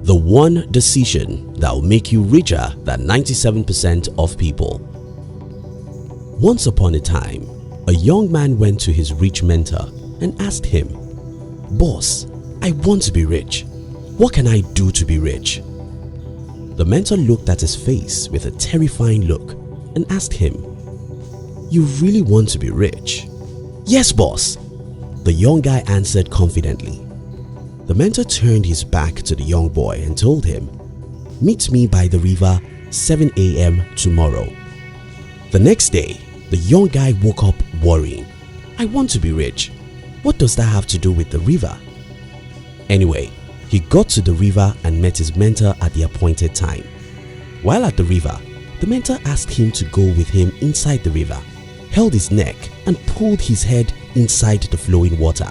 The one decision that will make you richer than 97% of people. Once upon a time, a young man went to his rich mentor and asked him, "Boss, I want to be rich. What can I do to be rich?" The mentor looked at his face with a terrifying look and asked him, "You really want to be rich?" "Yes, boss," the young guy answered confidently. The mentor turned his back to the young boy and told him, "Meet me by the river 7 a.m. tomorrow." The next day, the young guy woke up worrying. "I want to be rich. What does that have to do with the river?" Anyway, he got to the river and met his mentor at the appointed time. While at the river, the mentor asked him to go with him inside the river, held his neck and pulled his head inside the flowing water.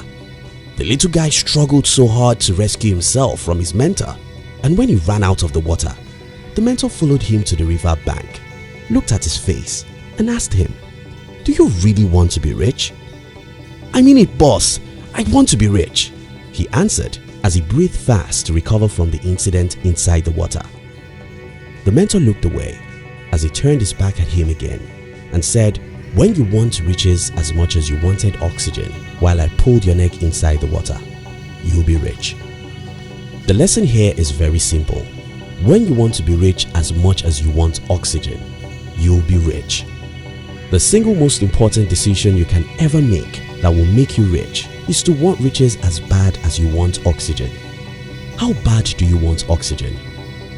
The little guy struggled so hard to rescue himself from his mentor, and when he ran out of the water, the mentor followed him to the river bank, looked at his face and asked him, "Do you really want to be rich?" "I mean it, boss. I want to be rich," he answered as he breathed fast to recover from the incident inside the water. The mentor looked away as he turned his back at him again and said, "When you want riches as much as you wanted oxygen while I pulled your neck inside the water, you'll be rich." The lesson here is very simple. When you want to be rich as much as you want oxygen, you'll be rich. The single most important decision you can ever make that will make you rich is to want riches as bad as you want oxygen. How bad do you want oxygen?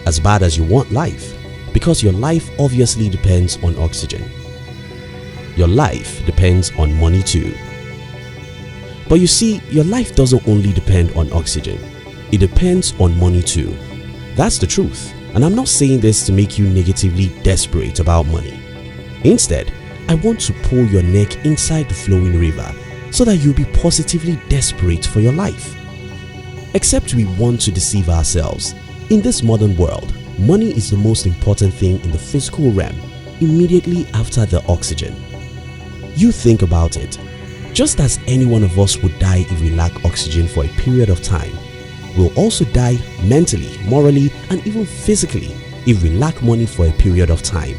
As bad as you want life, because your life obviously depends on oxygen. Your life depends on money too. But you see, your life doesn't only depend on oxygen, it depends on money too. That's the truth, and I'm not saying this to make you negatively desperate about money. Instead, I want to pull your neck inside the flowing river so that you'll be positively desperate for your life. Except we want to deceive ourselves. In this modern world, money is the most important thing in the physical realm, immediately after the oxygen. You think about it. Just as any one of us would die if we lack oxygen for a period of time, we'll also die mentally, morally, and even physically if we lack money for a period of time.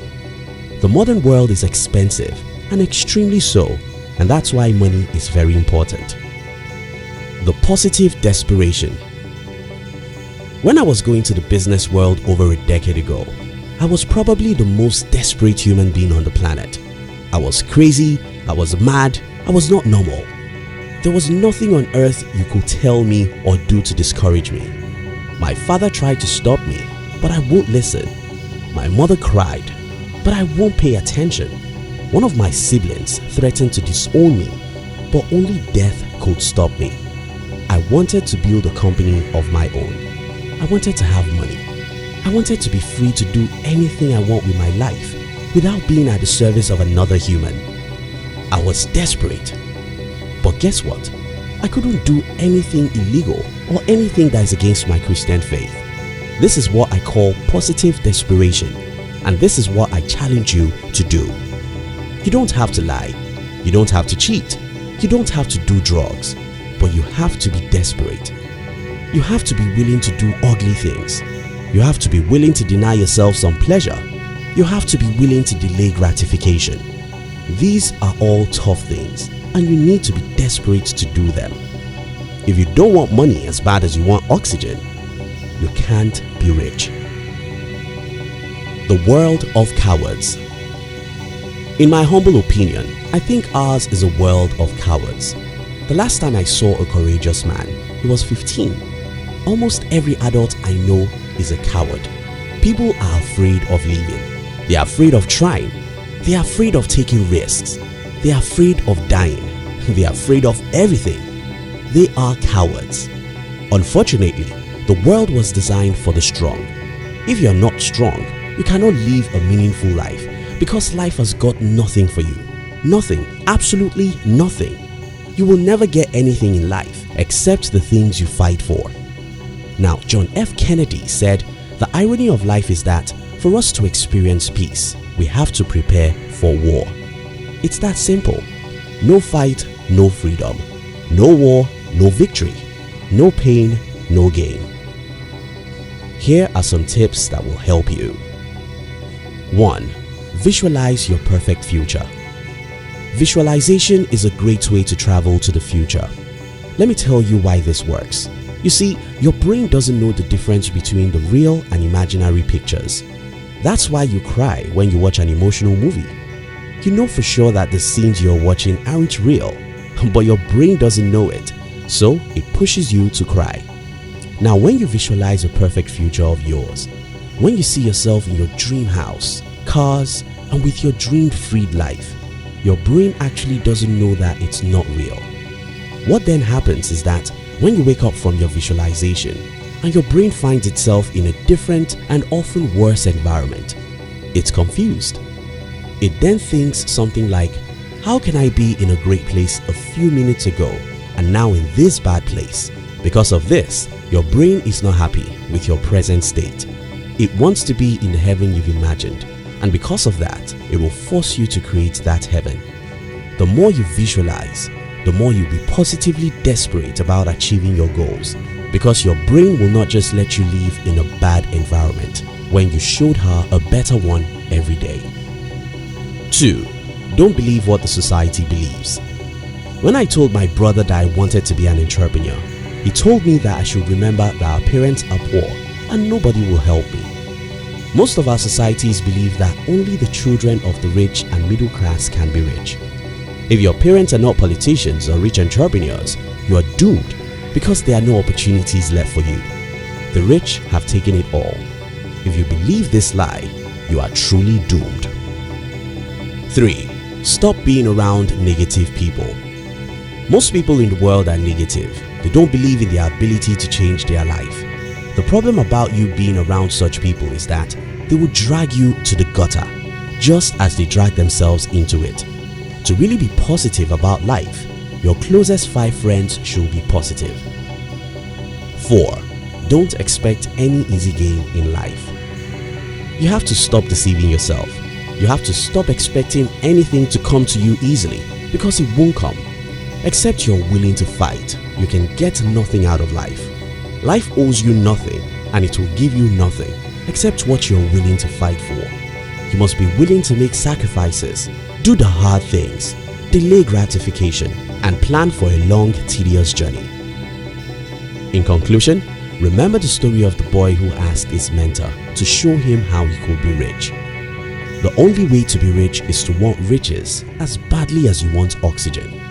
The modern world is expensive, and extremely so, and that's why money is very important. The positive desperation. When I was going to the business world over a decade ago, I was probably the most desperate human being on the planet. I was crazy, I was mad, I was not normal. There was nothing on earth you could tell me or do to discourage me. My father tried to stop me, but I won't listen. My mother cried, but I won't pay attention. One of my siblings threatened to disown me, but only death could stop me. I wanted to build a company of my own. I wanted to have money. I wanted to be free to do anything I want with my life without being at the service of another human. I was desperate. But guess what? I couldn't do anything illegal or anything that is against my Christian faith. This is what I call positive desperation, and this is what I challenge you to do. You don't have to lie, you don't have to cheat, you don't have to do drugs, but you have to be desperate. You have to be willing to do ugly things. You have to be willing to deny yourself some pleasure. You have to be willing to delay gratification. These are all tough things, and you need to be desperate to do them. If you don't want money as bad as you want oxygen, you can't be rich. The world of cowards. In my humble opinion, I think ours is a world of cowards. The last time I saw a courageous man, he was 15. Almost every adult I know is a coward. People are afraid of living. They are afraid of trying. They are afraid of taking risks. They are afraid of dying. They are afraid of everything. They are cowards. Unfortunately, the world was designed for the strong. If you are not strong, you cannot live a meaningful life because life has got nothing for you. Nothing, absolutely nothing. You will never get anything in life except the things you fight for. Now, John F. Kennedy said, "The irony of life is that for us to experience peace, we have to prepare for war." It's that simple. No fight, no freedom. No war, no victory. No pain, no gain. Here are some tips that will help you. 1. Visualize your perfect future. Visualization is a great way to travel to the future. Let me tell you why this works. You see, your brain doesn't know the difference between the real and imaginary pictures. That's why you cry when you watch an emotional movie. You know for sure that the scenes you're watching aren't real, but your brain doesn't know it, so it pushes you to cry. Now, when you visualize a perfect future of yours, when you see yourself in your dream house, cars, and with your dreamed freed life, your brain actually doesn't know that it's not real. What then happens is that when you wake up from your visualization and your brain finds itself in a different and often worse environment, it's confused. It then thinks something like, how can I be in a great place a few minutes ago and now in this bad place? Because of this, your brain is not happy with your present state. It wants to be in the heaven you've imagined, and because of that, it will force you to create that heaven. The more you visualize, the more you'll be positively desperate about achieving your goals, because your brain will not just let you live in a bad environment when you showed her a better one every day. 2. Don't believe what the society believes. When I told my brother that I wanted to be an entrepreneur, he told me that I should remember that our parents are poor and nobody will help me. Most of our societies believe that only the children of the rich and middle class can be rich. If your parents are not politicians or rich entrepreneurs, you are doomed because there are no opportunities left for you. The rich have taken it all. If you believe this lie, you are truly doomed. 3. Stop being around negative people. Most people in the world are negative. They don't believe in their ability to change their life. The problem about you being around such people is that they will drag you to the gutter, just as they drag themselves into it. To really be positive about life, your closest 5 friends should be positive. 4. Don't expect any easy game in life. You have to stop deceiving yourself. You have to stop expecting anything to come to you easily, because it won't come. Except you're willing to fight, you can get nothing out of life. Life owes you nothing, and it will give you nothing except what you're willing to fight for. You must be willing to make sacrifices, do the hard things, delay gratification, and plan for a long, tedious journey. In conclusion, remember the story of the boy who asked his mentor to show him how he could be rich. The only way to be rich is to want riches as badly as you want oxygen.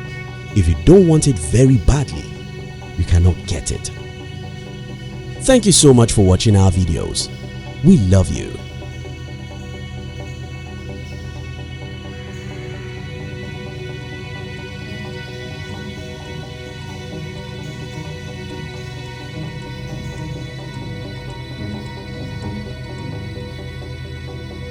If you don't want it very badly, you cannot get it. Thank you so much for watching our videos. We love you.